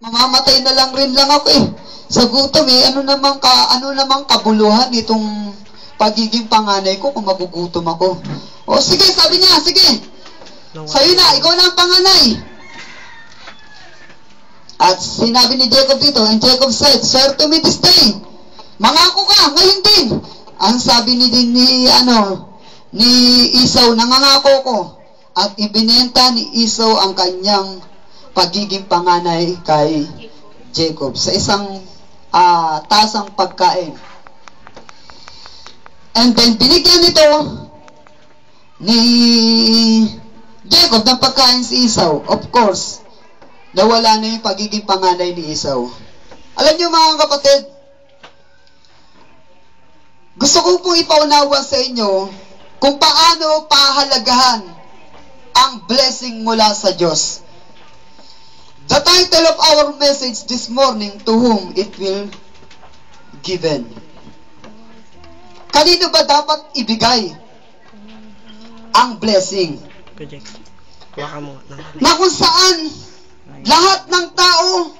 Mamamatay na lang ako eh. Sa gutom eh, ano namang kabuluhan itong pagiging panganay ko kung magugutom ako. O sige, sabi niya, sige. Sa'yo na, ikaw na ang panganay. At sinabi ni Jacob dito, and Jacob said, swear to me this day. Mangako ka, ngayon din. Ang sabi ni Esau, nangangako ko. At ibinenta ni Esau ang kanyang pagiging panganay kay Jacob sa isang tasang pagkain. And then binigyan nito ni Jacob ng pagkain si Esau. Of course, nawala na yung pagiging panganay ni Esau. Alam niyo mga kapatid, gusto ko pong ipaunawa sa inyo kung paano pahalagahan ang blessing mula sa Diyos. The title of our message this morning, to whom it will given. Kanino ba dapat ibigay ang blessing? Na kung saan lahat ng tao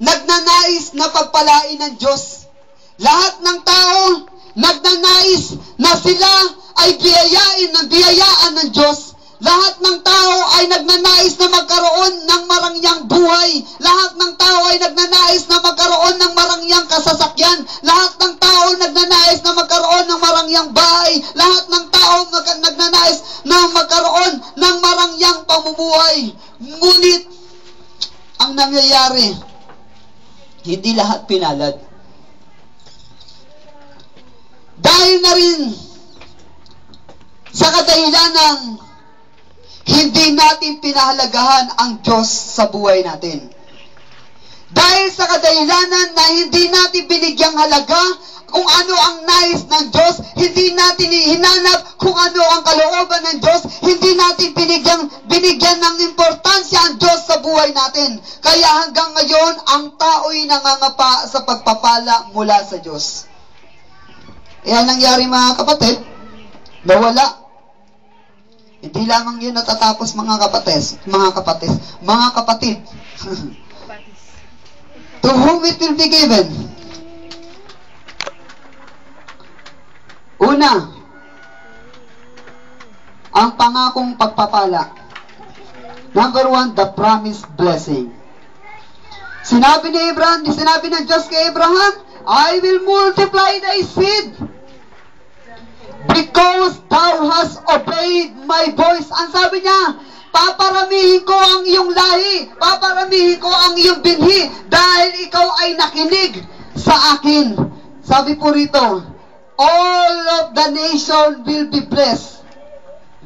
nagnanais na pagpalain ng Diyos. Lahat ng tao nagnanais na sila ay biyayaan ng Diyos. Lahat ng tao ay nagnanais na magkaroon ng marangyang buhay. Lahat ng tao ay nagnanais na magkaroon ng marangyang kasasakyan. Lahat ng tao nagnanais na magkaroon ng marangyang bahay. Lahat ng tao nagnanais na magkaroon ng marangyang pamumuhay. Ngunit, ang nangyayari, hindi lahat pinalad. Dahil na rin sa kadahilanang hindi natin pinahalagahan ang Diyos sa buhay natin. Dahil sa kadahilanan na hindi natin binigyang halaga kung ano ang nais ng Diyos, hindi natin hinanap kung ano ang kalooban ng Diyos, hindi natin binigyan ng importansya ang Diyos sa buhay natin. Kaya hanggang ngayon, ang tao'y nangangapa sa pagpapala mula sa Diyos. Yan nangyari mga kapatid, nawala. Hindi lamang yun natatapos mga kapatid. To whom it will be given. Una, ang pangakong pagpapala. Number 1, the promised blessing. Sinabi ng Diyos kay Abraham, I will multiply thy seed because thou hast obeyed my voice. Ang sabi niya, paparamihin ko ang iyong lahi, paparamihin ko ang iyong binhi dahil ikaw ay nakinig sa akin. Sabi po rito, all of the nation will be blessed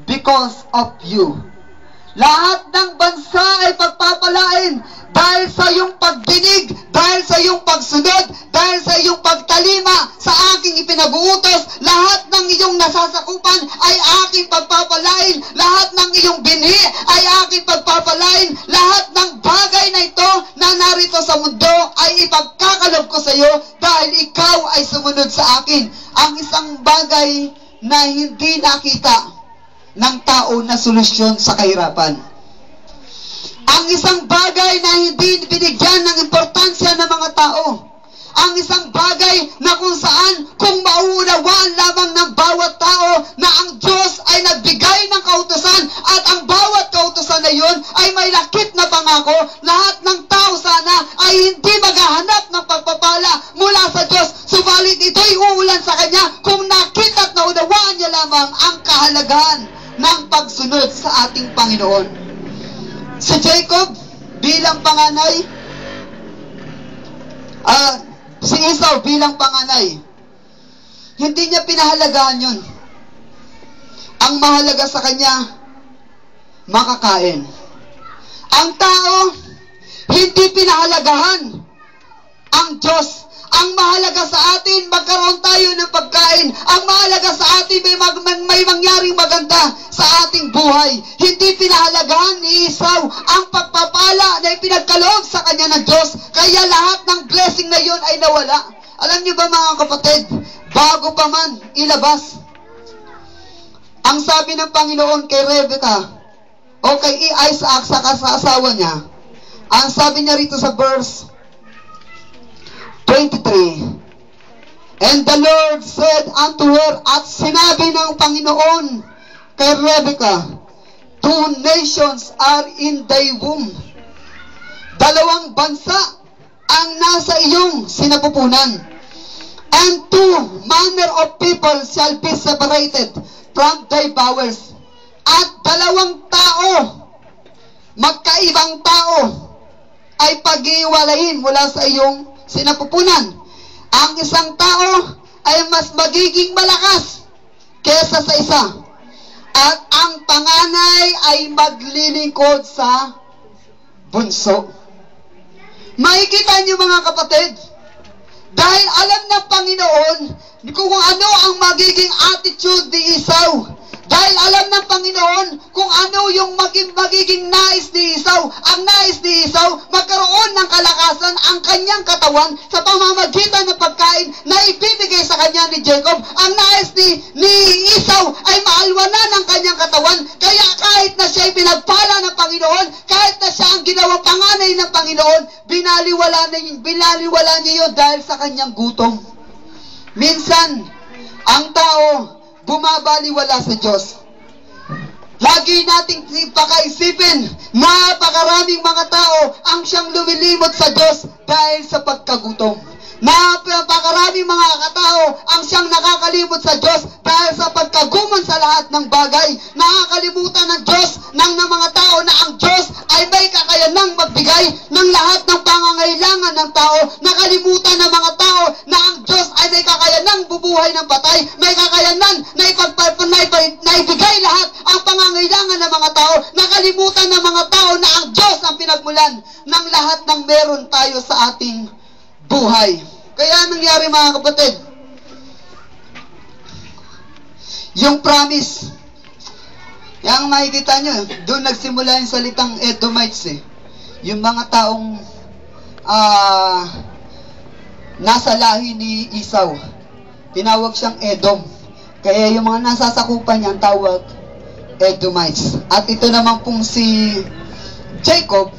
because of you. Lahat ng bansa ay pagpapalain dahil sa iyong pagdinig, dahil sa iyong pagsunod, dahil sa iyong pagtalima sa aking ipinag-uutos. Lahat ng iyong nasasakupan ay aking pagpapalain. Lahat ng iyong binhi ay aking pagpapalain. Lahat ng bagay na ito na narito sa mundo ay ipagkakalob ko sa iyo dahil ikaw ay sumunod sa akin. Ang isang bagay na hindi nakita ng tao na solusyon sa kahirapan. Ang isang bagay na hindi binigyan ng importansya ng mga tao. Ang isang bagay na kung saan, kung mauunawaan lamang ng bawat tao na ang Diyos ay nagbigay ng kautusan at ang bawat kautusan na yun ay may lakit na pangako, lahat ng tao sana ay hindi maghahanap ng pagpapala mula sa Diyos. Subalit ito'y uulan sa Kanya kung nakita at naunawaan niya lamang ang kahalagahan ng pagsunod sa ating Panginoon. Si Jacob bilang panganay, si Esau bilang panganay, hindi niya pinahalagahan yun. Ang mahalaga sa kanya, makakain. Ang tao, hindi pinahalagahan ang Diyos. Ang mahalaga sa atin, magkaroon tayo ng pagkain. Ang mahalaga sa atin, may mangyaring maganda sa ating buhay. Hindi pinahalagahan ni Esau ang pagpapala na ipinagkaloob sa kanya ng Diyos. Kaya lahat ng blessing na yun ay nawala. Alam niyo ba mga kapatid, bago pa man ilabas, ang sabi ng Panginoon kay Rebecca o kay Isaac sa asawa niya, Ang sabi niya rito sa verse 23, And the Lord said unto her, at sinabi ng Panginoon kay Rebecca, 2 nations are in thy womb. 2 bansa ang nasa iyong sinapupunan. And 2 manner of people shall be separated from thy bowels. At 2 tao, magkaibang tao, ay pag-iwalayin mula sa iyong sinapupunan. Ang isang tao ay mas magiging malakas kesa sa isa. At ang panganay ay maglilingkod sa bunso. Makikita niyo mga kapatid, dahil alam ng Panginoon kung ano ang magiging attitude ni Esau. Dahil alam ng Panginoon kung ano yung magiging nais ni Esau. Ang nais ni Esau, magkaroon ng kalakasan ang kanyang katawan sa pamamagitan ng pagkain na ibibigay sa kanya ni Jacob. Ang nais ni Esau ay maalwanan ng kanyang katawan. Kaya kahit na siya ay pinagpala ng Panginoon, kahit na siya ang ginawang panganay ng Panginoon, binaliwala niya yun dahil sa kanyang gutom. Minsan, ang tao bumabaliwala sa Diyos. Lagi nating pakaisipin, napakaraming mga tao ang siyang lumilimot sa Diyos dahil sa pagkagutom. Napakaraming mga katao ang siyang nakakalimot sa Diyos dahil sa pagkagumon sa lahat ng bagay. Nakakalimutan ng Diyos ng mga tao na ang Diyos ay may kakayanang magbigay ng lahat ng pangangailangan ng tao. Nakalimutan ng mga tao na ang Diyos ay may kakayanang bubuhay ng patay, may kakayanan na ibigay lahat ang pangangailangan ng mga tao. Nakalimutan ng mga tao na ang Diyos ang pinagmulan ng lahat ng meron tayo sa ating buhay. Kaya nangyari mga kapatid, yung promise, yung makikita nyo, doon nagsimula yung salitang Edomites yung mga taong nasa lahi ni Esau, tinawag siyang Edom. Kaya yung mga nasasakupan niya ang tawag Edomites. At ito naman pong si Jacob,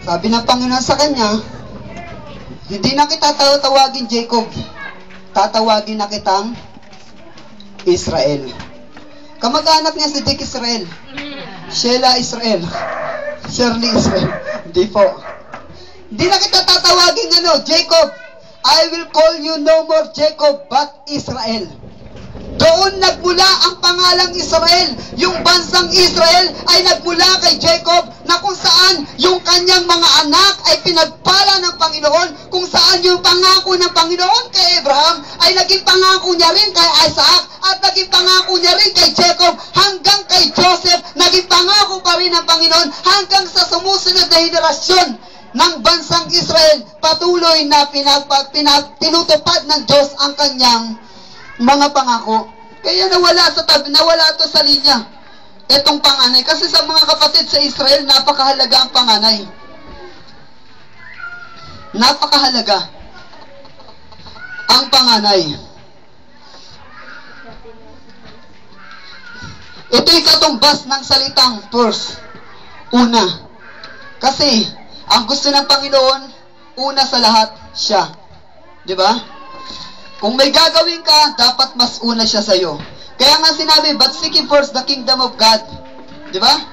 sabi ng Panginoon sa kanya, hindi na kita tawagin Jacob, tatawagin na kitang Israel. Kamag-anak niya si Dick Israel, Sheila Israel, Shirley Israel. Hindi po. Hindi na kita tatawagin Jacob. I will call you no more Jacob but Israel. Doon nagmula ang pangalang Israel. Yung bansang Israel ay nagmula kay Jacob, na kung saan yung kanyang mga anak ay pinagpala ng Panginoon, kung saan yung pangako ng Panginoon kay Abraham ay naging pangako niya rin kay Isaac, at naging pangako niya rin kay Jacob, hanggang kay Joseph, naging pangako pa rin ng Panginoon hanggang sa sumusunod na henerasyon ng bansang Israel. Patuloy na tinutupad ng Diyos ang kanyang mga pangako. Kaya nawala to sa linya itong panganay. Kasi sa mga kapatid sa Israel, napakahalaga ang panganay. Napakahalaga ang panganay. Ito'y katumbas ng salitang first, una. Kasi ang gusto ng Panginoon, una sa lahat siya. Di ba? Kung may gagawin ka, dapat mas una siya sa'yo. Kaya nga sinabi, but seek ye first the kingdom of God. Di ba?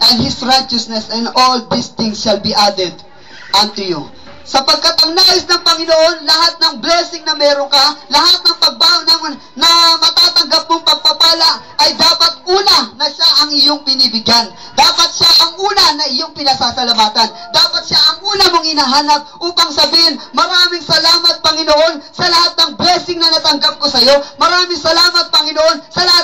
And His righteousness, and all these things shall be added unto you. Sapagkat ang nais ng Panginoon, lahat ng blessing na meron ka, lahat ng pagbaon na matatanggap mong pagpapala, ay dapat una na siya ang iyong pinibigyan. Dapat siya ang una na iyong pinasasalamatan. Dapat siya ang una mong hinahanap upang sabihin, maraming salamat Panginoon sa lahat ng blessing na natanggap ko sa iyo. Maraming salamat Panginoon sa lahat